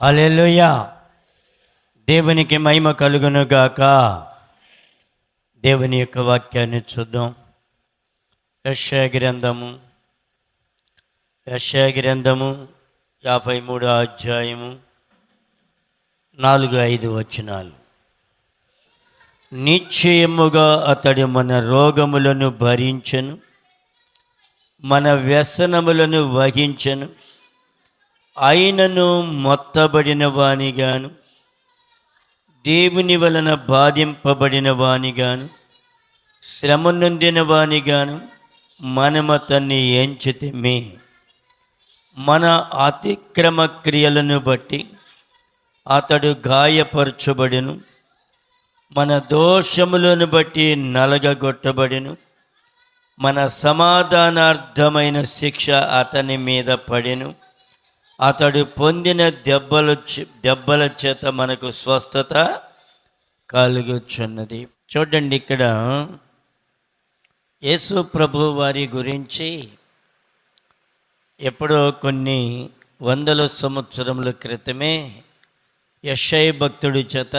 హల్లెలూయా. దేవునికి మహిమ కలుగును గాక. దేవుని యొక్క వాక్యాన్ని చూద్దాం. యెషయా గ్రంథము 53 అధ్యాయము 4-5 వచనాలు. నిశ్చయముగా అతడు మన రోగములను భరించెను, మన వ్యసనములను వహించెను. ఆయనను మొత్తబడిన వానిగాను, దేవుని వలన బాధింపబడిన వానిగాను, శ్రమ నొందిన వానిగాను మనమతన్ని ఎంచితిమి. మన అతిక్రమ క్రియలను బట్టి అతడు గాయపరచబడెను, మన దోషములను బట్టి నలగగొట్టబడెను. మన సమాధానార్థమైన శిక్ష అతని మీద పడెను. అతడు పొందిన దెబ్బల చేత మనకు స్వస్థత కలుగుచున్నది. చూడండి, ఇక్కడ యేసు ప్రభు వారి గురించి ఎప్పుడో కొన్ని వందల సంవత్సరముల క్రితమే యెషయా భక్తుడి చేత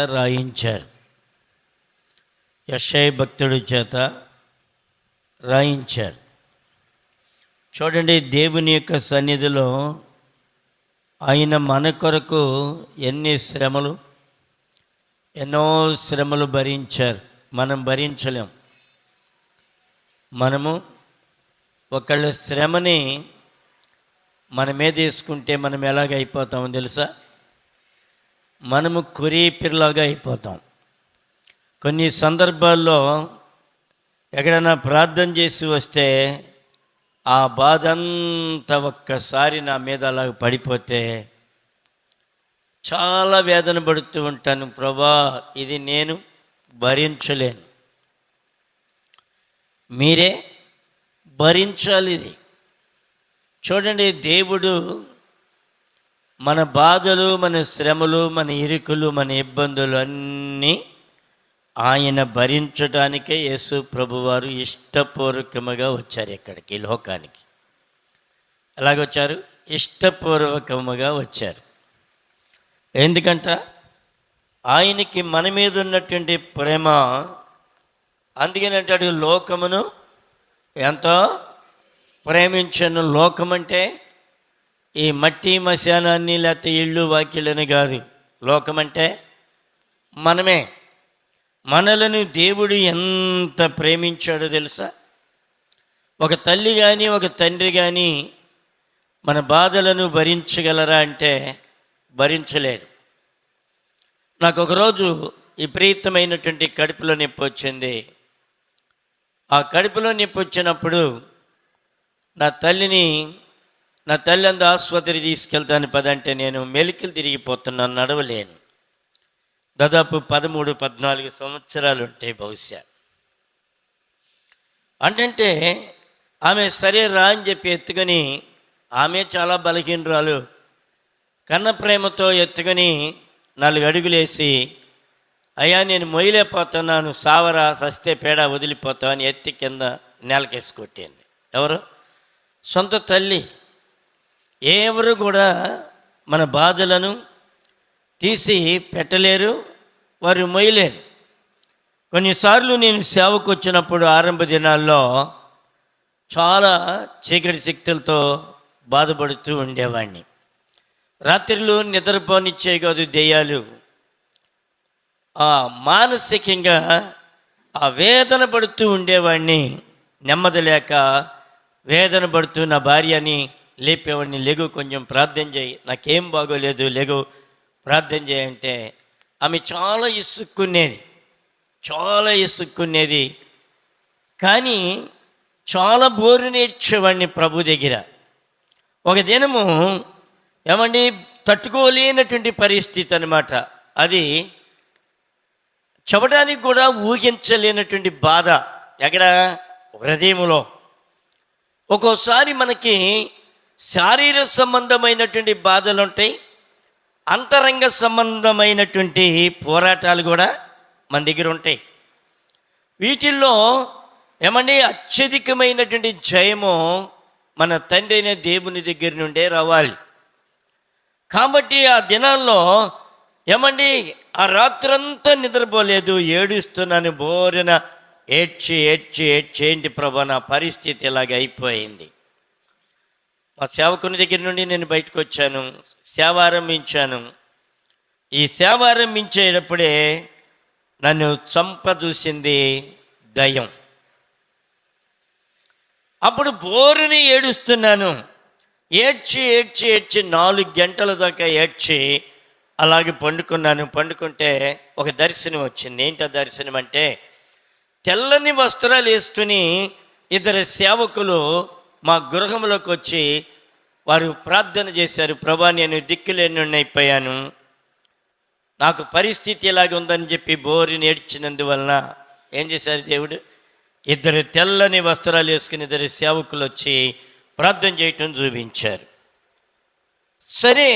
రాయించారు. చూడండి, దేవుని యొక్క సన్నిధిలో ఆయన మన కొరకు ఎన్నో శ్రమలు భరించారు. మనం భరించలేం. మనము ఒకళ్ళ శ్రమని మన మీద తీసుకుంటే మనం ఎలాగ అయిపోతామో తెలుసా? మనము కురీపిర్లాగా అయిపోతాం. కొన్ని సందర్భాల్లో ఎక్కడైనా ప్రార్థన చేసి వస్తే ఆ బాధ అంతా ఒక్కసారి నా మీద అలా పడిపోతే చాలా వేదన పడుతూ ఉంటాను. ప్రభా, ఇది నేను భరించలేను, మీరే భరించాలి ఇది. చూడండి, దేవుడు మన బాధలు, మన శ్రమలు, మన ఇరుకులు, మన ఇబ్బందులు అన్నీ ఆయన భరించడానికే యేసు ప్రభువారు ఇష్టపూర్వకముగా వచ్చారు ఇక్కడికి, ఈ లోకానికి. ఎలాగొచ్చారు? ఇష్టపూర్వకముగా వచ్చారు. ఎందుకంట ఆయనకి మన మీద ఉన్నటువంటి ప్రేమ. అందుకని అంటాడు, లోకమును ఎంతో ప్రేమించను. లోకం అంటే ఈ మట్టి మశానాన్ని లేకపోతే ఇళ్ళు వాకిళ్ళని కాదు. లోకం అంటే మనమే. మనలను దేవుడు ఎంత ప్రేమించాడో తెలుసా? ఒక తల్లి కానీ ఒక తండ్రి కానీ మన బాధలను భరించగలరా అంటే భరించలేరు. నాకు ఒకరోజు విపరీతమైనటువంటి కడుపులో నొప్పి వచ్చింది. ఆ కడుపులో నొప్పి వచ్చినప్పుడు నా తల్లి అందు ఆసుపత్రి తీసుకెళ్తాను పదంటే నేను మెలికలు తిరిగిపోతున్నాను, నడవలేను. దాదాపు 13-14 సంవత్సరాలు ఉంటాయి బహుశా. అంటే ఆమె సరే రా అని చెప్పి ఎత్తుకొని, ఆమె చాలా బలహీనరాలు, కన్న ప్రేమతో ఎత్తుకొని 4 అడుగులేసి, అయ్యా నేను మొయ్యలేకపోతున్నాను, సావరా, సస్తే పేడ వదిలిపోతావు అని ఎత్తి కింద నేలకేసి కొట్టింది. ఎవరు? సొంత తల్లి. ఎవరు కూడా మన బాధలను తీసి పెట్టలేరు, వారు మొయ్యలేరు. కొన్నిసార్లు నేను సేవకు వచ్చినప్పుడు ఆరంభ దినాల్లో చాలా చీకటి శక్తులతో బాధపడుతూ ఉండేవాడిని. రాత్రులు నిద్రపోనిచ్చే కాదు దెయ్యాలు. మానసికంగా ఆ వేదన పడుతూ ఉండేవాడిని. నెమ్మది లేక వేదన పడుతూ నా భార్యని లేపేవాడిని, లెగు కొంచెం ప్రార్థన చేయి, నాకేం బాగోలేదు, లెగు ప్రార్థన చేయంటే ఆమె చాలా ఇసుక్కునేది. కానీ చాలా బోరు నేర్చేవాడిని ప్రభు దగ్గర. ఒక దినము ఏమండి, తట్టుకోలేనటువంటి పరిస్థితి అన్నమాట. అది చెప్పడానికి కూడా ఊహించలేనటువంటి బాధ. ఎక్కడ? హృదయంలో. ఒక్కోసారి మనకి శారీర సంబంధమైనటువంటి బాధలు ఉంటాయి, అంతరంగ సంబంధమైనటువంటి పోరాటాలు కూడా మన దగ్గర ఉంటాయి. వీటిల్లో ఏమండి అత్యధికమైనటువంటి జయము మన తండ్రి అయిన దేవుని దగ్గర నుండే రావాలి. కాబట్టి ఆ దినాల్లో ఏమండి ఆ రాత్రంతా నిద్రపోలేదు, ఏడుస్తున్నాను, బోరిన ఏడ్చి ఏడ్చి ఏడ్చి ఏంటి ప్రభా నా పరిస్థితి ఇలాగ అయిపోయింది. మా సేవకుని దగ్గర నుండి నేను బయటకు వచ్చాను, సేవ ఆరంభించాను. ఈ సేవ ఆరంభించేటప్పుడే నన్ను చూసింది దయ్యం. అప్పుడు బోరుని ఏడుస్తున్నాను, ఏడ్చి ఏడ్చి ఏడ్చి 4 గంటల దాకా ఏడ్చి అలాగే పండుకుంటే ఒక దర్శనం వచ్చింది. ఏంటి ఆ దర్శనం అంటే, తెల్లని వస్త్రాలు వేసుకుని 2 సేవకులు మా గృహంలోకి వచ్చి వారు ప్రార్థన చేశారు. ప్రభా నేను దిక్కులేని అయిపోయాను, నాకు పరిస్థితి ఇలాగ ఉందని చెప్పి బోరుని ఏడ్చినందువలన ఏం చేశారు దేవుడు, 2 తెల్లని వస్త్రాలు వేసుకుని 2 సేవకులు వచ్చి ప్రార్థన చేయటం చూపించారు. సరే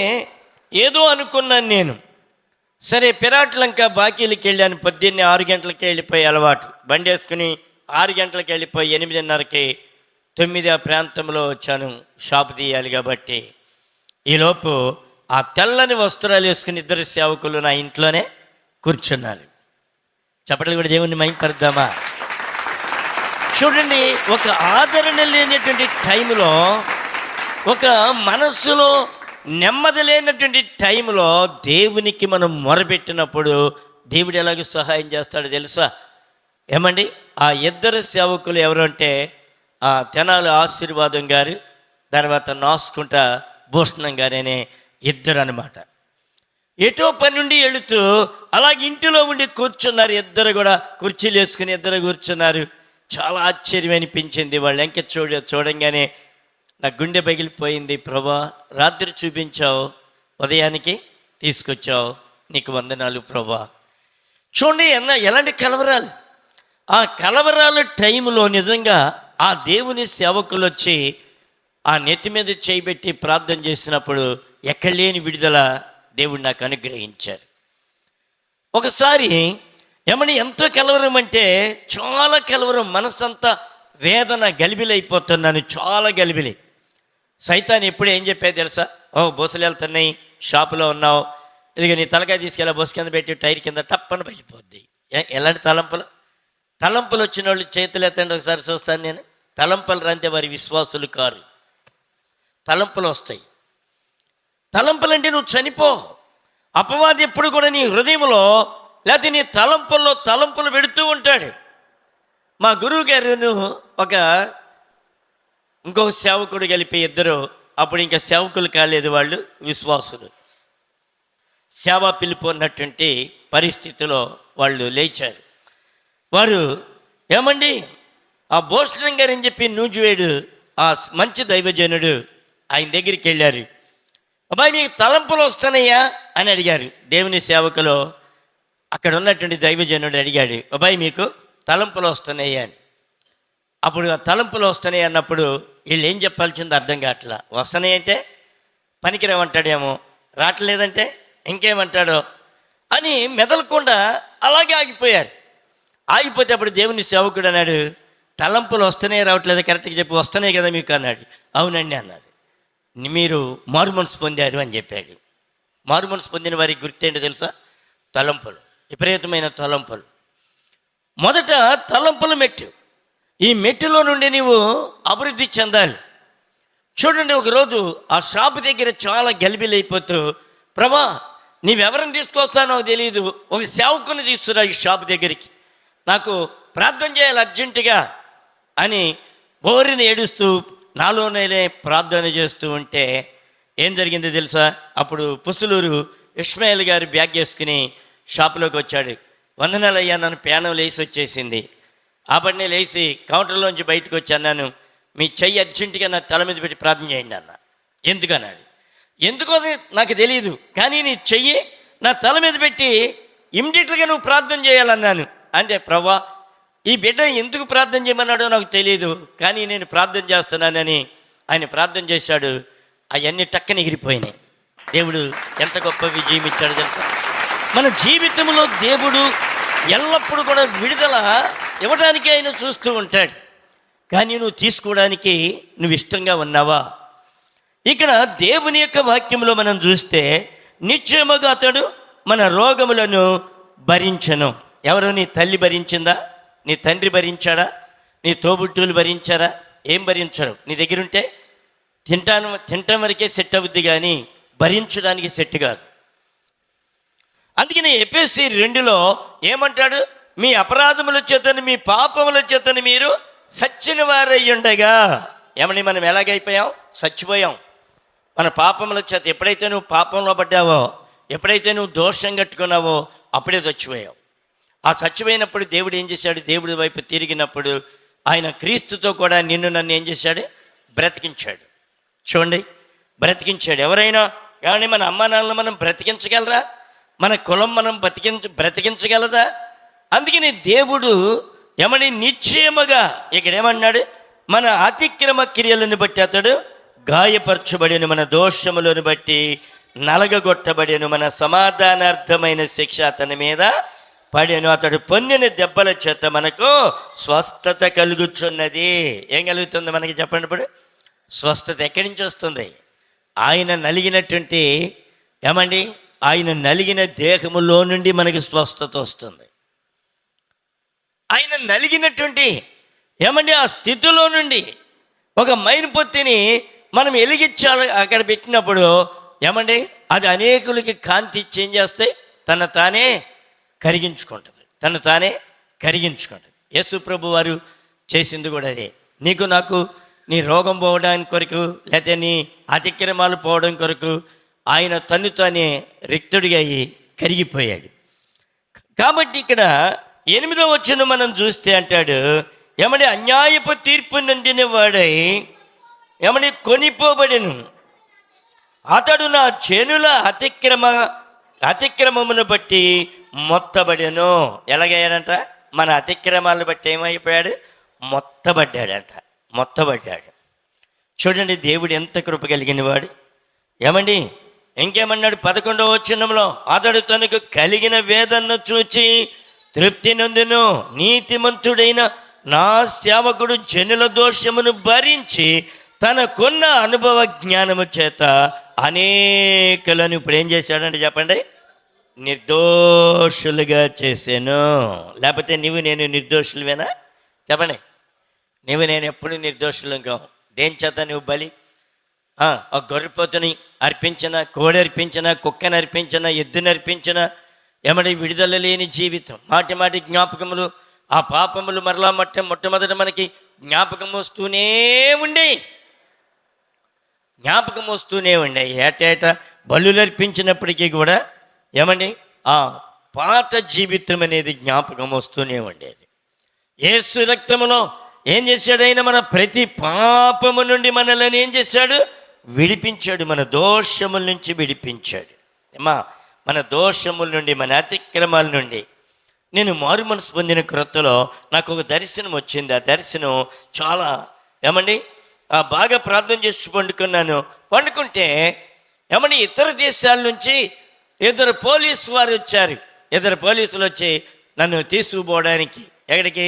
ఏదో అనుకున్నాను నేను. సరే పిరాట్లంక బాకీలకి వెళ్ళాను. పొద్దున్నే 6 గంటలకి వెళ్ళిపోయి అలవాటు, బండి వేసుకుని 6 గంటలకి వెళ్ళిపోయి 8:30కి 9 ఆ ప్రాంతంలో వచ్చాను. షాపు తీయాలి కాబట్టి ఈలోపు ఆ తెల్లని వస్త్రాలు వేసుకుని 2 సేవకులు నా ఇంట్లోనే కూర్చున్నారు. చెప్పట్లు కూడా దేవుణ్ణి మైంపరుద్దామా? చూడండి, ఒక ఆదరణ లేనటువంటి టైంలో, ఒక మనస్సులో నెమ్మది లేనటువంటి టైంలో దేవునికి మనం మొరపెట్టినప్పుడు దేవుడు ఎలాగ సహాయం చేస్తాడో తెలుసా? ఏమండి ఆ 2 సేవకులు ఎవరు అంటే ఆ తెనాలి ఆశీర్వాదం గారు, తర్వాత నాసుకుంట భూషణం గారు అనే 2 అనమాట. ఎటో పని నుండి వెళుతూ అలాగే ఇంటిలో ఉండి కూర్చున్నారు. 2 కూడా కుర్చీలు వేసుకుని 2 కూర్చున్నారు. చాలా ఆశ్చర్యం అనిపించింది. వాళ్ళు ఎంక చూడంగానే నా గుండె పగిలిపోయింది. ప్రభా రాత్రి చూపించావు, ఉదయానికి తీసుకొచ్చావు, నీకు వందనాలు ప్రభా. చూడండి ఎలాంటి కలవరాలు. ఆ కలవరాల టైంలో నిజంగా ఆ దేవుని సేవకులు వచ్చి ఆ నెత్తి మీద చేయబెట్టి ప్రార్థన చేసినప్పుడు ఎక్కడ లేని విడుదల దేవుడు నాకు అనుగ్రహించారు. ఒకసారి ఏమని ఎంతో కలవరం అంటే చాలా కలవరం, మనసంతా వేదన, గలిబిలైపోతున్నాను, చాలా గలిబిలి. సైతాన్ ఎప్పుడు ఏం చెప్పేది తెలుసా? బోసలు వెళ్తున్నాయి, షాపులో ఉన్నావు, ఇదిగో నీ తలకాయ తీసుకెళ్ళా, బొస్ కింద పెట్టి టైర్ కింద టప్పని పగిలిపోద్ది. ఎలాంటి తలంపులు వచ్చిన వాళ్ళు చేతులు ఎత్తండి ఒకసారి చూస్తాను నేను. తలంపులు రంతే వారి విశ్వాసులు కారు. తలంపులు వస్తాయి. తలంపులు అంటే నువ్వు చనిపో. అపవాది ఎప్పుడు కూడా నీ హృదయంలో లేకపోతే నీ తలంపుల్లో తలంపులు పెడుతూ ఉంటాడు. మా గురువు గారును ఇంకొక సేవకుడు కలిపి 2, అప్పుడు ఇంకా సేవకులు కాలేదు, వాళ్ళు విశ్వాసులు. సేవా పిలుపు ఉన్నటువంటి పరిస్థితిలో వాళ్ళు లేచారు. వారు ఏమండి ఆ భూషణం గారు అని చెప్పి నూజువేడు ఆ మంచి దైవజనుడు ఆయన దగ్గరికి వెళ్ళారు. అబ్బాయి మీకు తలంపులు వస్తున్నాయా అని అడిగారు. దేవుని సేవకులు అక్కడ ఉన్నటువంటి దైవజనుడు అడిగాడు, అబ్బాయి మీకు తలంపులు వస్తున్నాయా అని. అప్పుడు ఆ తలంపులు వస్తున్నాయి అన్నప్పుడు వీళ్ళు ఏం చెప్పాల్సిందో అర్థం కావట్లా. వస్తున్నాయి అంటే పనికిరామంటాడేమో, రావట్లేదంటే ఇంకేమంటాడో అని మెదలకుండా అలాగే ఆగిపోయారు. ఆగిపోతే అప్పుడు దేవుని సేవకుడు అన్నాడు, తలంపులు వస్తున్నాయి రావట్లేదు కరెక్ట్గా చెప్పి, వస్తున్నాయి కదా మీకు అన్నాడు. అవునండి అన్నాడు. మీరు మారు మనసు పొందారు అని చెప్పాడు. మారు మనసు పొందిన వారికి గుర్తేంటో తెలుసా? తలంపులు, విపరీతమైన తలంపులు. మొదట తలంపుల మెట్టు, ఈ మెట్టులో నుండి నీవు అభివృద్ధి చెందాలి. చూడండి, ఒకరోజు ఆ షాపు దగ్గర చాలా గలిబిలైపోతూ, ప్రభా నీవెవరిని తీసుకొస్తానో తెలియదు, ఒక సేవకుని తీసుకురా ఈ షాపు దగ్గరికి, నాకు ప్రార్థన చేయాలి అర్జెంటుగా అని బోరిని ఏడుస్తూ నాలోనే ప్రార్థన చేస్తూ ఉంటే ఏం జరిగిందో తెలుసా? అప్పుడు పుసులూరు ఇస్మాయిల్ గారు బ్యాగ్ వేసుకుని షాపులోకి వచ్చాడు. వందనాలు అయ్యా, నన్ను పేనం లేచి వచ్చేసింది. ఆపడినే లేచి కౌంటర్లోంచి బయటకు వచ్చి అన్నాను, మీ చెయ్యి అర్జెంటుగా నా తల మీద పెట్టి ప్రార్థన చేయండి అన్న. ఎందుకన్నాడు. ఎందుకో నాకు తెలియదు, కానీ నీ చెయ్యి నా తల మీద పెట్టి ఇమ్మీడియట్గా నువ్వు ప్రార్థన చేయాలన్నాను. అంటే ప్రభా ఈ బిడ్డ ఎందుకు ప్రార్థన చేయమన్నాడో నాకు తెలియదు, కానీ నేను ప్రార్థన చేస్తున్నానని ఆయన ప్రార్థన చేశాడు. అవన్నీ టక్కన ఎగిరిపోయినాయి. దేవుడు ఎంత గొప్ప విజయం ఇచ్చాడు తెలుసా? మన జీవితంలో దేవుడు ఎల్లప్పుడూ కూడా విడుదల ఇవ్వడానికి ఆయన చూస్తూ ఉంటాడు. కానీ నువ్వు తీసుకోవడానికి నువ్వు ఇష్టంగా ఉన్నావా? ఇక్కడ దేవుని యొక్క వాక్యంలో మనం చూస్తే నిశ్చయముగా అతడు మన రోగములను భరించను. ఎవరు? నీ తల్లి భరించిందా? నీ తండ్రి భరించాడా? నీ తోబుట్టువులు భరించారా? ఏం భరించరు. నీ దగ్గర ఉంటే తింటాం వరకే సెట్ అవుద్ది, కానీ భరించడానికి సెట్ కాదు. అందుకని ఎఫెసీ 2లో ఏమంటాడు? మీ అపరాధముల చేతను మీ పాపముల చేతను మీరు సచ్చిన వారై ఉండగా. ఏమని మనం ఎలాగైపోయాం? చచ్చిపోయాం. మన పాపముల చేత ఎప్పుడైతే నువ్వు పాపంలో పడ్డావో, ఎప్పుడైతే నువ్వు దోషం కట్టుకున్నావో అప్పుడే చచ్చిపోయావు. ఆ చచ్చిపోయినప్పుడు దేవుడు ఏం చేశాడు? దేవుడి వైపు తిరిగినప్పుడు ఆయన క్రీస్తుతో కూడా నిన్ను నన్ను ఏం చేశాడు? బ్రతికించాడు. చూడండి, బ్రతికించాడు. ఎవరైనా కానీ మన అమ్మ నాన్నలు మనం బ్రతికించగలరా? మన కులం మనం బ్రతికించగలదా? అందుకని దేవుడు ఏమని నిశ్చయముగా ఇక్కడ ఏమన్నాడు? మన అతిక్రమ క్రియలను బట్టి అతడు గాయపరచబడిన, మన దోషములను బట్టి నలగగొట్టబడిన, మన సమాధానార్థమైన శిక్ష అతని మీద పడెను. అతడు పొందిన దెబ్బల చేత మనకు స్వస్థత కలుగుచున్నది. ఏం కలుగుతుంది మనకి చెప్పండి? ఇప్పుడు స్వస్థత ఎక్కడి నుంచి వస్తుంది? ఆయన నలిగినటువంటి ఏమండి, ఆయన నలిగిన దేహములో నుండి మనకి స్వస్థత వస్తుంది. ఆయన నలిగినటువంటి ఏమండి ఆ స్థితిలో నుండి ఒక మైనపొత్తిని మనం వెలిగించాలి అక్కడ పెట్టినప్పుడు ఏమండి అది అనేకులకి కాంతి ఇచ్చి ఏం చేస్తే తన తానే కరిగించుకుంటుంది. యేసు ప్రభు వారు చేసింది కూడా అదే. నీకు నాకు నీ రోగం పోవడానికి కొరకు, లేకపోతే నీ అతిక్రమాలు పోవడం కొరకు ఆయన తను తానే రిక్తుడిగా అయ్యి కరిగిపోయాడు. కాబట్టి ఇక్కడ 8వ వచనం మనం చూస్తే అంటాడు ఏమని, అన్యాయపు తీర్పు నొందిన వాడై ఏమని కొనిపోబడెను. అతడు నా చేనుల అతిక్రమమును బట్టి మొత్తబడెను. ఎలాగయ్యాడంట? మన అతిక్రమాలను బట్టి ఏమైపోయాడు? మొత్తబడ్డాడు. చూడండి, దేవుడు ఎంత కృప కలిగిన వాడు. ఏమండి ఇంకేమన్నాడు? 11వ వచనంలో అతడు తనకు కలిగిన వేదనను చూచి తృప్తి నొందెను. నీతిమంతుడైన నా సేవకుడు జనుల దోషమును భరించి తనకున్న అనుభవ జ్ఞానము చేత అనేకులను ఇప్పుడు ఏం చేశాడంటే చెప్పండి, నిర్దోషులుగా చేశాను. లేకపోతే నువ్వు నేను నిర్దోషులువేనా? చెప్పండి, నువ్వు నేను ఎప్పుడు నిర్దోషులం కావు. దేని చేత నువ్వు బలి? ఒక గొర్రెపోతుని అర్పించిన, కోడి అర్పించిన, కుక్కని అర్పించిన, ఎద్దుని అర్పించిన, ఏమడి విడుదల లేని జీవితం, మాటి జ్ఞాపకములు, ఆ పాపములు మరలా మొట్టమొదట మనకి జ్ఞాపకం వస్తూనే ఉండే ఏటేటా బలులు అర్పించినప్పటికీ కూడా ఏమండి ఆ పాత జీవితం అనేది జ్ఞాపకం వస్తూనే ఉండేది. యేసు రక్తములో ఏం చేశాడు? ఆయన మన ప్రతి పాపము నుండి మనల్ని ఏం చేశాడు? విడిపించాడు. మన దోషముల నుంచి విడిపించాడు. మన దోషముల నుండి, మన అతిక్రమాల నుండి. నేను మారు మనసు పొందిన క్రొత్తలో నాకు ఒక దర్శనం వచ్చింది. ఆ దర్శనం చాలా ఏమండి బాగా ప్రార్థన చేసి పండుకుంటే ఏమండి ఇతర దేశాల నుంచి 2 పోలీసు వారు వచ్చారు. 2 పోలీసులు వచ్చి నన్ను తీసుకుపోవడానికి, ఎక్కడికి?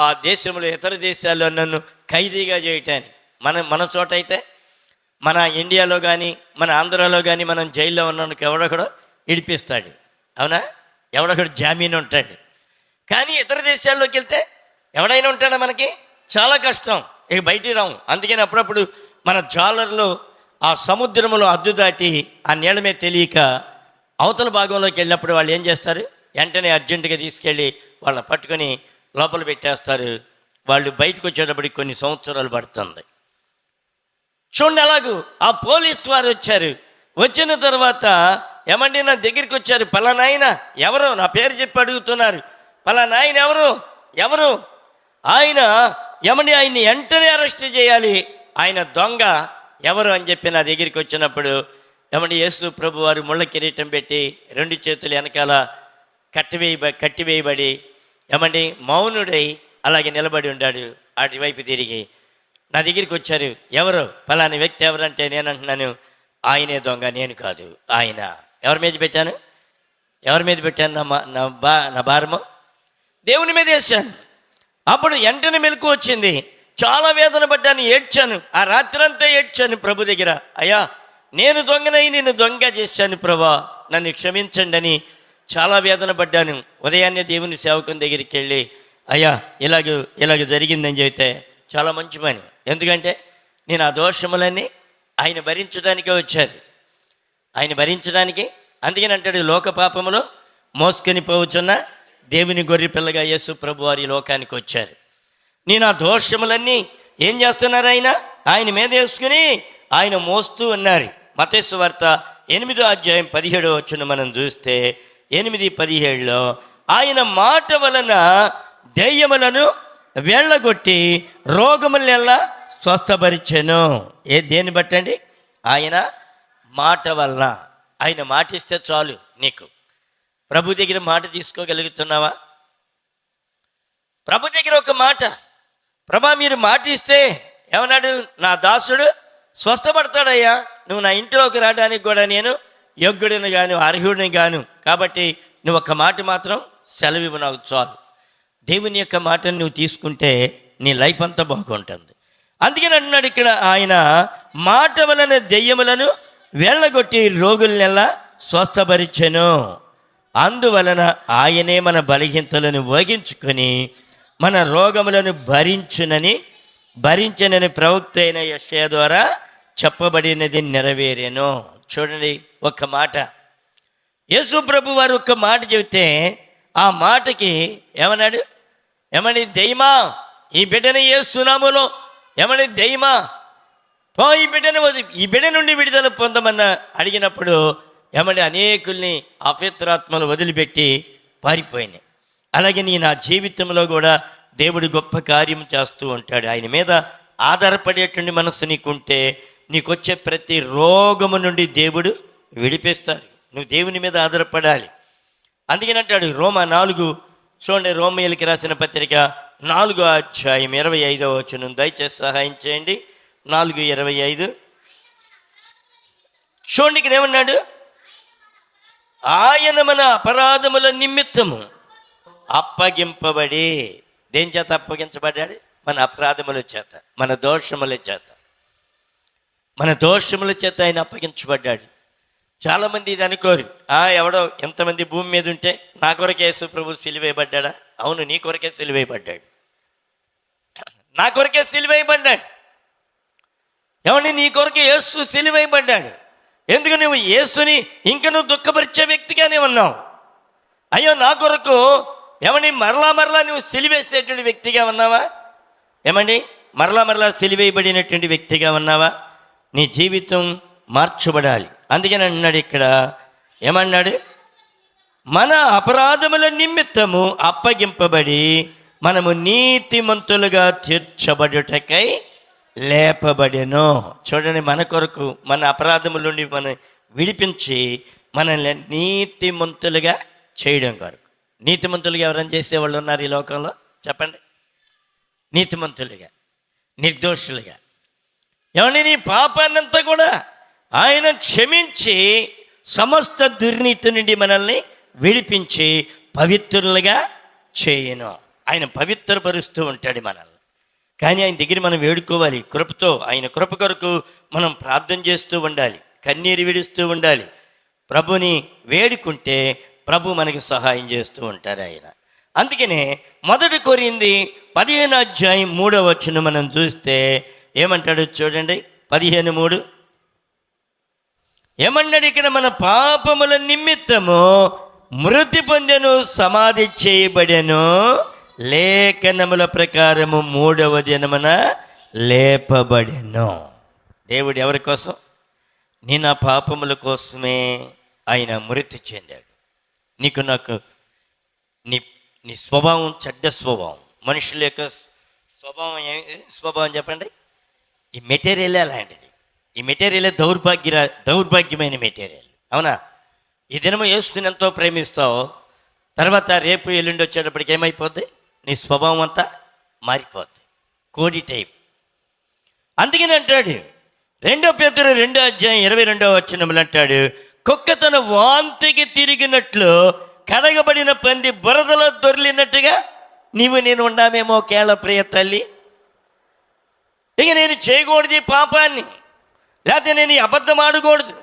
ఆ దేశంలో ఇతర దేశాల్లో నన్ను ఖైదీగా చేయటానికి. మన చోట అయితే మన ఇండియాలో కానీ మన ఆంధ్రాలో కానీ మనం జైల్లో ఉన్నానికి ఎవడొకడు ఇడిపిస్తాడు, అవునా? ఎవడొకడు జామీన్ ఉంటాడు. కానీ ఇతర దేశాల్లోకి వెళ్తే ఎవడైనా ఉంటాడా? మనకి చాలా కష్టం, ఇక బయటికి రాము. అందుకని అప్పుడప్పుడు మన జాలర్లు ఆ సముద్రంలో అద్దు దాటి ఆ నీళ్ళ మీద తెలియక అవతల భాగంలోకి వెళ్ళినప్పుడు వాళ్ళు ఏం చేస్తారు? వెంటనే అర్జెంటుగా తీసుకెళ్ళి వాళ్ళని పట్టుకొని లోపల పెట్టేస్తారు. వాళ్ళు బయటకు వచ్చేటప్పటికి కొన్ని సంవత్సరాలు పడుతుంది. చూడండి, అలాగూ ఆ పోలీసు వారు వచ్చారు. వచ్చిన తర్వాత ఏమండి నా దగ్గరికి వచ్చారు. పలానాయన ఎవరు? నా పేరు చెప్పి అడుగుతున్నారు. పలానాయన ఎవరు? ఆయన ఏమండి ఆయన్ని వెంటనే అరెస్ట్ చేయాలి, ఆయన దొంగ ఎవరు అని చెప్పి నా దగ్గరికి వచ్చినప్పుడు ఏమండి యేసు ప్రభు వారు ముళ్ళ కిరీటం పెట్టి 2 చేతులు వెనకాల కట్టివేయబడి ఏమండి మౌనుడై అలాగే నిలబడి ఉన్నాడు. అటువైపు తిరిగి నా దగ్గరికి వచ్చారు. ఎవరు? పలాని వ్యక్తి ఎవరంటే నేను అంటున్నాను, ఆయనే దొంగ, నేను కాదు. ఆయన ఎవరి మీద పెట్టాను? నా భారము దేవుని మీద వేశాను. అప్పుడు వెంటనే మెలకు వచ్చింది. చాలా వేదన పడ్డాను, ఏడ్చాను. ఆ రాత్రంతా ఏడ్చాను ప్రభు దగ్గర. అయ్యా, నేను దొంగనై నిన్ను దొంగ చేశాను ప్రభా, నన్ను క్షమించండి అని చాలా వేదన పడ్డాను. ఉదయాన్నే దేవుని సేవకుని దగ్గరికి వెళ్ళి, అయ్యా ఇలాగ జరిగిందని చెబితే చాలా మంచి పని. ఎందుకంటే నేను ఆ దోషములన్నీ ఆయన భరించడానికే వచ్చారు, ఆయన భరించడానికి. అందుకని అంటాడు, లోక పాపములో మోసుకొని పోవచ్చున్న దేవుని గొర్రె పిల్లగా యేసు ప్రభు వారి లోకానికి వచ్చారు. నేను ఆ దోషములన్నీ ఏం చేస్తున్నారు, ఆయన మీద వేసుకుని ఆయన మోస్తూ ఉన్నారు. మత్తయి సువార్త 8:17 మనం చూస్తే 8:17 ఆయన మాట వలన దెయ్యములను వెళ్ళగొట్టి రోగములెల్లా స్వస్థపరిచెను. దేన్ని బట్టండి? ఆయన మాట వలన. ఆయన మాట ఇస్తే చాలు. నీకు ప్రభు దగ్గర మాట తీసుకోగలుగుతున్నావా? ప్రభు దగ్గర ఒక మాట, ప్రభా మీరు మాట ఇస్తే ఏమన్నాడు, నా దాసుడు స్వస్థపడతాడయ్యా, నువ్వు నా ఇంట్లోకి రావడానికి కూడా నేను యోగ్యుడిని గాను అర్హుడిని గాను, కాబట్టి నువ్వు ఒక మాట మాత్రం సెలవివ్వు నాకు చాలు. దేవుని యొక్క మాటను నువ్వు తీసుకుంటే నీ లైఫ్ అంతా బాగుంటుంది. అందుకని అంటున్నాడు ఇక్కడ, ఆయన మాట వలన దెయ్యములను వెళ్ళగొట్టి రోగులనెల్లా స్వస్థపరిచెను. అందువలన ఆయనే మన బలహీనతలను వహించుకొని మన రోగములను భరించనని ప్రవక్త అయిన యెషయా ద్వారా చెప్పబడినది నెరవేరేను. చూడండి, ఒక్క మాట యేసు ప్రభు వారు ఒక్క మాట చెబితే ఆ మాటకి ఏమన్నాడు, ఏమని, దెయ్యమా ఈ బిడ్డని యేసు నామములో, ఏమని, దెయ్యమా పో ఈ బిడ్డ నుండి విడుదల పొందమన్న అడిగినప్పుడు ఏమంటే అనేకుల్ని అపవిత్రాత్మలు వదిలిపెట్టి పారిపోయినాయి. అలాగే నా జీవితంలో కూడా దేవుడు గొప్ప కార్యం చేస్తూ ఉంటాడు. ఆయన మీద ఆధారపడేటువంటి మనస్సు నీకుంటే నీకు వచ్చే ప్రతి రోగము నుండి దేవుడు విడిపిస్తాడు. నువ్వు దేవుని మీద ఆధారపడాలి. అందుకని అంటాడు రోమా 4, చూడండి, రోమీయులకి రాసిన పత్రిక 4:25 దయచేసి సహాయం చేయండి. 4:25 చూడండి, ఇక్కడ ఏమన్నాడు, ఆయన మన అపరాధముల నిమిత్తము అప్పగింపబడి, దేని చేత అప్పగించబడ్డాడు? మన అపరాధముల చేత, మన దోషముల చేత ఆయన అప్పగించబడ్డాడు. చాలామంది ఇది అనుకోరు, ఎవడో ఎంతమంది భూమి మీద ఉంటే నా కొరకే యేసు ప్రభు సిలువేయబడ్డా? అవును, నీ కొరకే సిలువేయబడ్డాడు, నా కొరకే సిలువేయబడ్డాడు. ఏమండి, నీ కొరకే యేసు సిలువేయబడ్డాడు. ఎందుకు నువ్వు యేసుని ఇంక నువ్వు దుఃఖపరిచే వ్యక్తిగానే ఉన్నావు. అయ్యో, నా కొరకు ఏమండి మరలా నువ్వు సిలివేసేటువంటి వ్యక్తిగా ఉన్నావా? ఏమండి మరలా సిలివేయబడినటువంటి వ్యక్తిగా ఉన్నావా? నీ జీవితం మార్చబడాలి. అందుకని అన్నాడు ఇక్కడ, ఏమన్నాడు, మన అపరాధముల నిమిత్తము అప్పగింపబడి మనము నీతిమంతులుగా తీర్చబడుటకై లేపబడెను. చూడండి, మన కొరకు మన అపరాధముల నుండి మనం విడిపించి మనల్ని నీతిమంతులుగా చేయడం కొరకు. నీతిమంతులుగా ఎవరైనా చేసేవాళ్ళు ఉన్నారు ఈ లోకంలో? చెప్పండి. నీతిమంతులుగా, నిర్దోషులుగా. ఏమండి, నీ పాపాన్నంతా కూడా ఆయన క్షమించి సమస్త దుర్నీతి నుండి మనల్ని విడిపించి పవిత్రులుగా చేయను. ఆయన పవిత్రపరుస్తూ ఉంటాడు మనల్ని. కానీ ఆయన దగ్గర మనం వేడుకోవాలి కృపతో. ఆయన కృప కొరకు మనం ప్రార్థన చేస్తూ ఉండాలి, కన్నీరు విడుస్తూ ఉండాలి. ప్రభుని వేడుకుంటే ప్రభు మనకి సహాయం చేస్తూ ఉంటారు ఆయన. అందుకనే 1 కొరింథీ 15:3 మనం చూస్తే ఏమంటాడు చూడండి, 15:3 ఏమన్నాడు ఇక్కడ, మన పాపముల నిమిత్తము మృతి పొందెను, సమాధి చేయబడెను, లేఖనముల ప్రకారము 3వ దినమున లేపబడెను. దేవుడు ఎవరి కోసం? నీ నా పాపముల కోసమే ఆయన మృతి చెందాడు. నీకు నాకు నీ స్వభావం చెడ్డ స్వభావం. మనుషుల యొక్క స్వభావం చెప్పండి, ఈ మెటీరియలే అలాంటిది. ఈ మెటీరియలే దౌర్భాగ్యమైన మెటీరియల్. అవునా? ఈ దినము యేసుని ఎంతో ప్రేమిస్తావు, తర్వాత రేపు ఎల్లుండి వచ్చేటప్పటికి ఏమైపోద్ది? నీ స్వభావం అంతా మారిపోద్ది, కోడి టైప్. అందుకని అంటాడు 2 పేతురు 2:22 అంటాడు, కుక్క తన వాంతికి తిరిగినట్లు కడగబడిన పంది బురదలో దొర్లినట్టుగా నీవు నేను ఉండామేమో కేళ ప్రియ తల్లి. ఇక నేను చేయకూడదు ఈ పాపాన్ని, లేకపోతే నేను ఈ అబద్ధం ఆడకూడదు.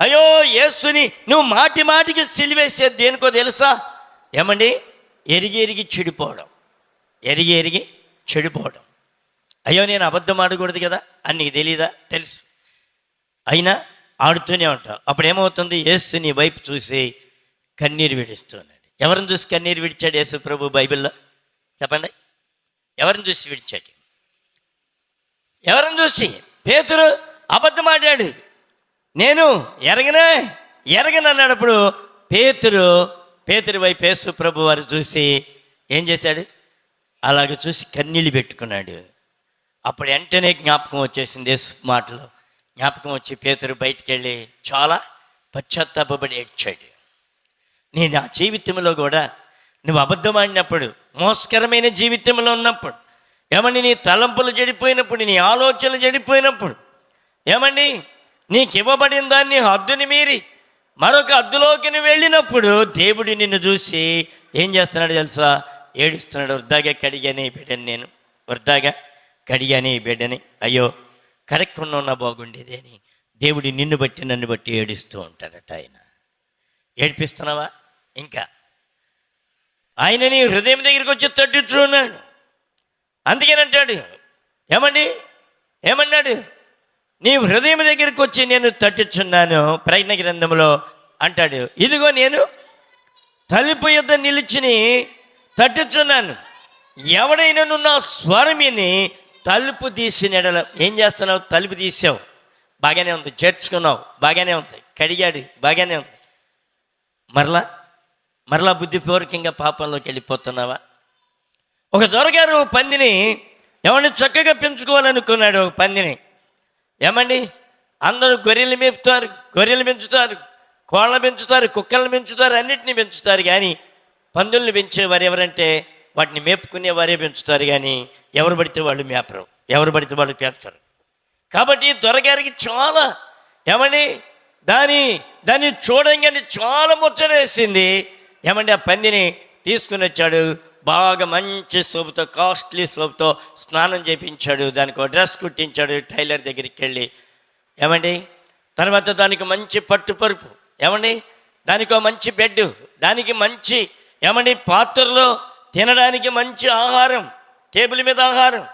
అయ్యో యేసుని నువ్వు మాటి మాటికి సిలివేసేది దేనికో తెలుసా? ఏమండి, ఎరిగి ఎరిగి చెడిపోవడం, ఎరిగి ఎరిగి చెడిపోవడం. అయ్యో నేను అబద్ధం ఆడకూడదు కదా అని నీకు తెలీదా? తెలుసు, అయినా ఆడుతూనే ఉంటావు. అప్పుడు ఏమవుతుంది? యేసు నీ వైపు చూసి కన్నీరు విడుస్తున్నాడు. ఎవరిని చూసి కన్నీరు విడిచాడు యేసు ప్రభు బైబిల్లో? చెప్పండి, ఎవరిని చూసి విడిచాడు? ఎవరిని చూసి? పేతురు అబద్ధం ఆడాడు, నేను ఎరగను అన్నాడప్పుడు పేతురు వైపు యేసు ప్రభు వారు చూసి ఏం చేశాడు? అలాగ చూసి కన్నీళ్ళు పెట్టుకున్నాడు. అప్పుడు వెంటనే జ్ఞాపకం వచ్చేసింది యేసు మాటలో. జ్ఞాపకం వచ్చి పేతురు బయటికి వెళ్ళి చాలా పశ్చాత్తాపడి ఏడ్చాడు. నేను ఆ జీవితంలో కూడా నువ్వు అబద్ధం ఆడినప్పుడు, మోసకరమైన జీవితంలో ఉన్నప్పుడు, ఏమండి నీ తలంపులు చెడిపోయినప్పుడు, నీ ఆలోచనలు చెడిపోయినప్పుడు, ఏమండి నీకు ఇవ్వబడిన దాన్ని హద్దుని మీరి మరొక హద్దులోకి నువ్వు వెళ్ళినప్పుడు దేవుడు నిన్ను చూసి ఏం చేస్తున్నాడు తెలుసా? ఏడుస్తున్నాడు. వృద్ధాగా కడిగానే ఈ బిడ్డని, నేను వృద్ధాగా కడిగానే ఈ బిడ్డని, అయ్యో కరెక్ట్గా ఉన్నా బాగుండేది అని దేవుడు నిన్ను బట్టి నన్ను బట్టి ఏడుస్తూ ఉంటాడట. ఆయన ఏడిపిస్తున్నావా? ఇంకా ఆయన నీ హృదయం దగ్గరికి వచ్చి తట్టుచున్నాడు. అందుకేనంటాడు, ఏమన్నాడు? నీ హృదయం దగ్గరికి వచ్చి నేను తట్టుచున్నాను. ప్రకటన గ్రంథంలో అంటాడు, ఇదిగో నేను తలుపు యొద్ద నిలిచిని తట్టుచున్నాను, ఎవడైనా నా స్వరమిని తలుపు తీసిన ఎడల. ఏం చేస్తున్నావు? తలుపు తీసావు, బాగానే ఉంది, చేర్చుకున్నావు, బాగానే ఉంది, కడిగాడు, బాగానే ఉంది. మరలా బుద్ధిపూర్వకంగా పాపంలోకి వెళ్ళిపోతున్నావా? ఒక దొరగారు పందిని ఏమండి చక్కగా పెంచుకోవాలనుకున్నాడు. ఒక పందిని ఏమండి అందరూ గొర్రెలు మేపుతారు, గొర్రెలు పెంచుతారు, కోళ్ళను పెంచుతారు, కుక్కలను పెంచుతారు, అన్నిటినీ పెంచుతారు. కానీ పందుల్ని పెంచేవారు ఎవరంటే వాటిని మేపుకునేవారే పెంచుతారు. కానీ ఎవరు పడితే వాళ్ళు మేపరు, ఎవరు పడితే వాళ్ళు పెంచరు. కాబట్టి దొరగారికి చాలా ఏమండి దాన్ని చూడంగానే చాలా ముచ్చటేసింది. ఏమండి ఆ పందిని తీసుకుని వచ్చాడు, బాగా మంచి సోపుతో, కాస్ట్లీ సోపుతో స్నానం చేయించాడు, దానికి ఒక డ్రెస్ కుట్టించాడు టైలర్ దగ్గరికి వెళ్ళి. ఏమండి తర్వాత దానికి మంచి పట్టుపరుపు, ఏమండి దానికి ఒక మంచి బెడ్, దానికి మంచి ఏమండి పాత్రలో తినడానికి మంచి ఆహారం, టేబుల్ మీద ఆహారం.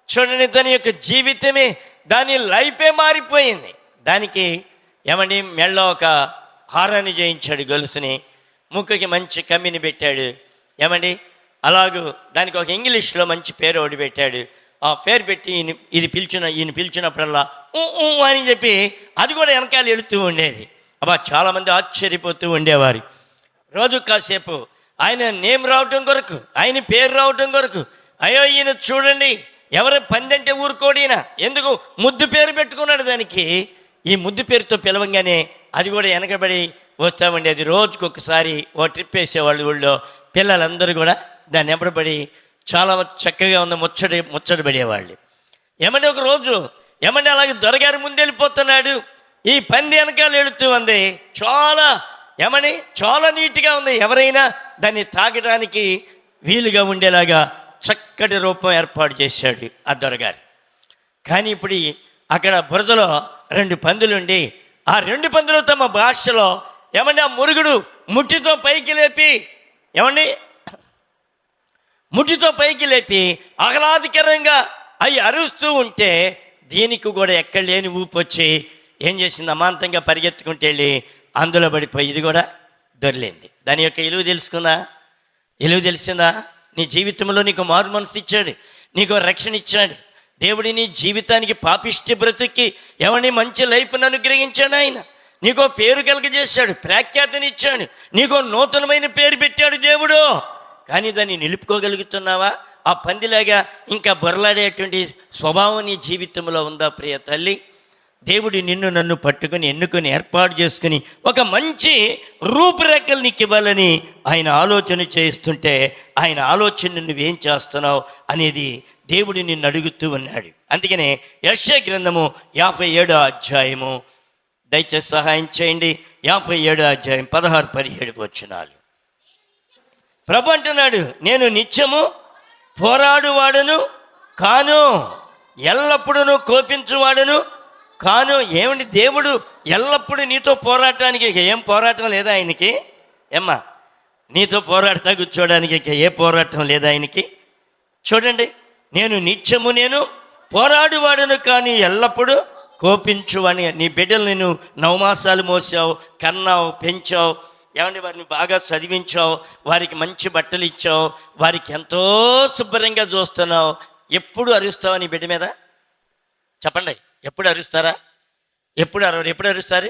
చూడండి దాని యొక్క జీవితమే, దాని లైఫే మారిపోయింది. దానికి ఏమండి మెళ్ళో ఒక హారాన్ని చేయించాడు, గొలుసుని, ముక్కుకి మంచి కమ్మిని పెట్టాడు. ఏమండి అలాగూ దానికి ఒక ఇంగ్లీష్లో మంచి పేరు ఒకటి పెట్టాడు. ఆ పేరు పెట్టి ఈయన పిలిచినప్పుడల్లా అని చెప్పి అది కూడా వెనకాల వెళుతూ ఉండేది. అబ్బా చాలామంది ఆశ్చర్యపోతూ ఉండేవారు. రోజు కాసేపు ఆయన నేమ్ రావటం కొరకు, ఆయన పేరు రావటం కొరకు, అయ్యో ఈయన చూడండి ఎవరు పందంటే ఊరుకోడినా, ఎందుకు ముద్దు పేరు పెట్టుకున్నాడు దానికి. ఈ ముద్దు పేరుతో పిలవంగానే అది కూడా వెనకబడి వస్తూ ఉండేది. రోజుకొకసారి ఓ ట్రిప్ వేసేవాళ్ళు ఊళ్ళో, పిల్లలందరూ కూడా దాన్ని ఎంబడబడి చాలా చక్కగా ఉన్న ముచ్చట పడేవాళ్ళు. ఏమంటే ఒక రోజు ఏమంటే అలాగే దొరగారి ముందెళ్ళిపోతున్నాడు, ఈ పంది వెనకాల వెళుతూ ఉంది. చాలా నీట్గా ఉంది, ఎవరైనా దాన్ని తాగడానికి వీలుగా ఉండేలాగా చక్కటి రూపం ఏర్పాటు చేశాడు ఆ దొరగారు. కానీ ఇప్పుడు అక్కడ బురదలో 2 పందులుండి, ఆ 2 పందులు తమ భాషలో ఏమంటే ఆ మురుగుడు ముట్టితో పైకి లేపి ఆహ్లాదకరంగా అవి అరుస్తూ ఉంటే దీనికి కూడా ఎక్కడ లేని ఊపు వచ్చి ఏం చేసింది? అమాంతంగా పరిగెత్తుకుంటూ వెళ్ళి అందులో పడిపోయి ఇది కూడా దొరిలింది. దాని యొక్క విలువ తెలిసిందా? నీ జీవితంలో నీకు మారు మనసు ఇచ్చాడు, నీకు రక్షణ ఇచ్చాడు దేవుడి. నీ జీవితానికి పాపిష్టి బ్రతుక్కి ఏమని మంచి లైఫ్ను అనుగ్రహించాడు ఆయన. నీకో పేరు కలగజేశాడు, ప్రఖ్యాతిని ఇచ్చాడు, నీకో నూతనమైన పేరు పెట్టాడు దేవుడు. కానీ దాన్ని నిలుపుకోగలుగుతున్నావా? ఆ పందిలాగా ఇంకా బొరలాడేటువంటి స్వభావం నీ జీవితంలో ఉందా ప్రియ తల్లి? దేవుడు నన్ను పట్టుకుని ఎన్నుకొని ఏర్పాటు చేసుకుని ఒక మంచి రూపురేఖలు నీకు ఇవ్వాలని ఆయన ఆలోచన చేస్తుంటే ఆయన ఆలోచన నువ్వేం చేస్తున్నావు అనేది దేవుడు నిన్ను అడుగుతూ ఉన్నాడు. అందుకనే యెషయా గ్రంథము 57వ అధ్యాయము, దయచేసి సహాయం చేయండి, 57వ అధ్యాయం 16-17 వచనాలు. ప్రభు అంటున్నాడు, నేను నిత్యము పోరాడువాడును కాను. ఎల్లప్పుడూ కోపించువాడును కాను. ఏమండి, దేవుడు ఎల్లప్పుడూ నీతో పోరాటానికి ఇక ఏం పోరాటం లేదా ఆయనకి? ఏమ్మా, నీతో పోరాడతా కూర్చోడానికి ఇక ఏ పోరాటం లేదా ఆయనకి? చూడండి, నేను పోరాడువాడును కానీ ఎల్లప్పుడూ కోపించువని. నీ బిడ్డలు నేను 9 మాసాలు మోసావు, కన్నావు, పెంచావు, ఏమండి వారిని బాగా చదివించావు, వారికి మంచి బట్టలు ఇచ్చావు, వారికి ఎంతో శుభ్రంగా చూస్తున్నావు. ఎప్పుడు అరుస్తావా నీ బిడ్డ మీద? చెప్పండి, ఎప్పుడు అరుస్తారా? ఎప్పుడు అరుస్తారు?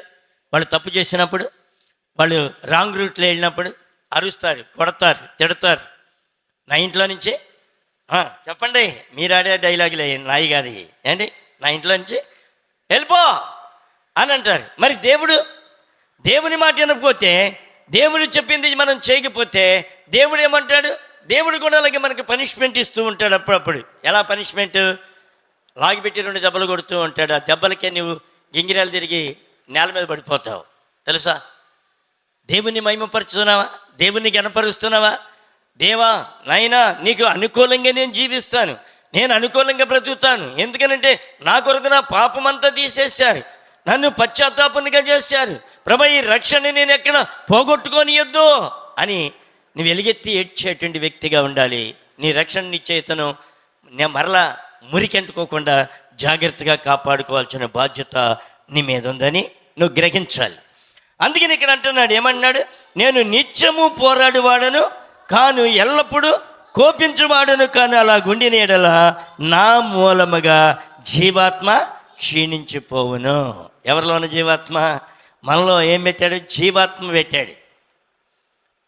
వాళ్ళు తప్పు చేసినప్పుడు, వాళ్ళు రాంగ్ రూట్లో వెళ్ళినప్పుడు అరుస్తారు, కొడతారు, తిడతారు. నా ఇంట్లో నుంచి చెప్పండి, మీరు ఆడే డైలాగులే, నాయి కాదు ఏంటి, నా ఇంట్లో నుంచి వెళ్ళిపో అని అంటారు. మరి దేవుని మాట వినకపోతే, దేవుడు చెప్పింది మనం చేయకపోతే దేవుడు ఏమంటాడు? దేవుడు కూడా అలాగే మనకి పనిష్మెంట్ ఇస్తూ ఉంటాడు అప్పుడప్పుడు. ఎలా పనిష్మెంట్? లాగిపెట్టి 2 దెబ్బలు కొడుతూ ఉంటాడు. ఆ దెబ్బలకే నువ్వు గింగిరాలు తిరిగి నేల మీద పడిపోతావు. తెలుసా? దేవుణ్ణి మహిమపరుస్తున్నావా? దేవుణ్ణి గణపరుస్తున్నావా? దేవా, నాయనా, నీకు అనుకూలంగా నేను జీవిస్తాను, నేను అనుకూలంగా బ్రతుకుతాను. ఎందుకనంటే నా కొరకు నా పాపమంతా తీసేశారు, నన్ను పశ్చాత్తాపనిగా చేశారు. ప్రభు, ఈ రక్షణ నేను ఎక్కడ పోగొట్టుకోనియొద్దు అని నువ్వు ఎలుగెత్తి ఏడ్చేటువంటి వ్యక్తిగా ఉండాలి. నీ రక్షణ నిశ్చయితను నేను మరలా మురికెంటుకోకుండా జాగ్రత్తగా కాపాడుకోవాల్సిన బాధ్యత నీ మీద ఉందని నువ్వు గ్రహించాలి. అందుకని ఇక్కడ అంటున్నాడు, ఏమన్నాడు? నేను నిత్యము పోరాడువాడను కాను ఎల్లప్పుడూ కోపించువాడను కాను. అలా గుండెని ఎడల నా మూలముగా జీవాత్మ క్షీణించిపోవును. ఎవరిలోని జీవాత్మ? మనలో ఏం పెట్టాడు? జీవాత్మ పెట్టాడు.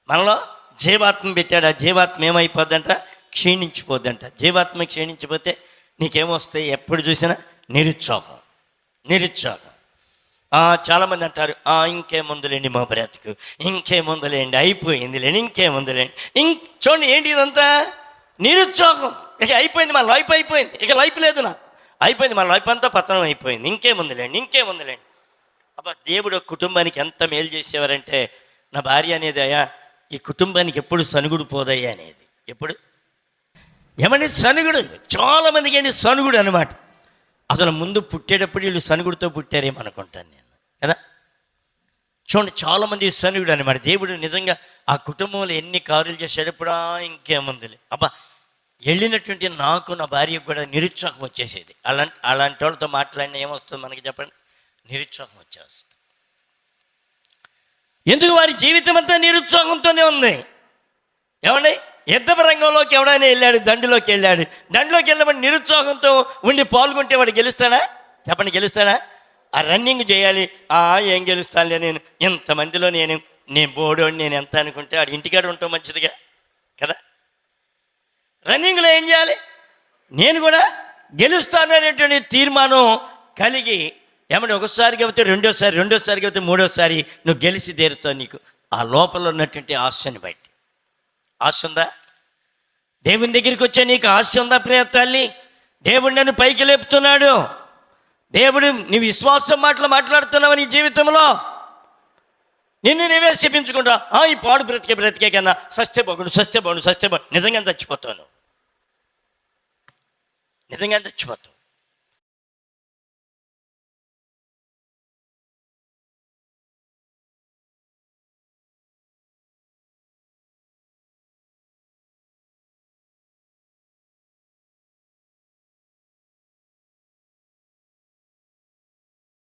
మనలో జీవాత్మ పెట్టాడు. ఆ జీవాత్మ ఏమైపోద్దంట? క్షీణించిపోద్దంట. జీవాత్మ క్షీణించిపోతే నీకేమొస్తాయి? ఎప్పుడు చూసినా నిరుత్సాహం. చాలామంది అంటారు, ఇంకేముందులేండి మా బ్రతుకు, ఇంకేముందులేండి, అయిపోయిందిలేండి, ఇంకేముందులేండి. చూడండి, ఏంటి ఇదంతా? నిరుత్సాహం. ఇక అయిపోయింది, మన లైఫ్ అయిపోయింది, ఇక లైఫ్ లేదు, నా అయిపోయింది, మన లైఫ్ అంతా పతనం అయిపోయింది, ఇంకేముందులేండి. అబ్బా, దేవుడు కుటుంబానికి ఎంత మేలు చేసేవారంటే, నా భార్య అనేది, అయ్యా ఈ కుటుంబానికి ఎప్పుడు సనుగుడు పోదయ్యా అనేది. ఎప్పుడు ఏమని సనుగుడు? చాలామందికి ఏంటి సనుగుడు అనమాట. అసలు ముందు పుట్టేటప్పుడు వీళ్ళు సనుగుడితో పుట్టారేమనుకుంటాను నేను కదా. చూడండి, చాలామంది సనుగుడు అనమాట. దేవుడు నిజంగా ఆ కుటుంబంలో ఎన్ని కార్యాలు చేసేటప్పుడు ఇంకేముందిలే. అబ్బా, వెళ్ళినటువంటి నాకు, నా భార్యకు కూడా నిరుత్సాహం వచ్చేసేది. అలాంటి వాళ్ళతో మాట్లాడినా ఏమొస్తుంది మనకి చెప్పండి? నిరుత్సాహం వచ్చేస్తుంది. ఎందుకు? వారి జీవితం అంతా నిరుత్సాహంతోనే ఉంది. ఏమండి, యుద్ధ రంగంలోకి ఎవడైనా వెళ్ళాడు, దండులోకి వెళ్ళినప్పుడు నిరుత్సాహంతో ఉండి పాల్గొంటే వాడు గెలుస్తాడా? చెప్పండి, గెలుస్తాడా? ఆ రన్నింగ్ చేయాలి, ఏం గెలుస్తానులే, నేను ఇంతమందిలో నేను బోడోని, నేను ఎంత అనుకుంటే ఆడు ఇంటికాడ ఉంటాం మంచిదిగా కదా. రన్నింగ్లో ఏం చేయాలి? నేను కూడా గెలుస్తాను అనేటువంటి తీర్మానం కలిగి, ఏమంటే ఒకసారి కాబట్టి రెండోసారి కాబట్టి మూడోసారి నువ్వు గెలిచి తీరుతావు. నీకు ఆ లోపల ఉన్నటువంటి ఆశని బట్టి. ఆశ ఉందా? దేవుని దగ్గరికి వచ్చే నీకు ఆశ ఉందా ప్రియ తల్లి? దేవుడు నన్ను పైకి లేపుతున్నాడు. దేవుడు నీ విశ్వాసం మాట్లాడుతున్నావు. నీ జీవితంలో నిన్ను నీవే శపించుకుంటా, ఈ పాడు బ్రతికే కన్నా సస్తే బాగుండు. నిజంగా చచ్చిపోతావు.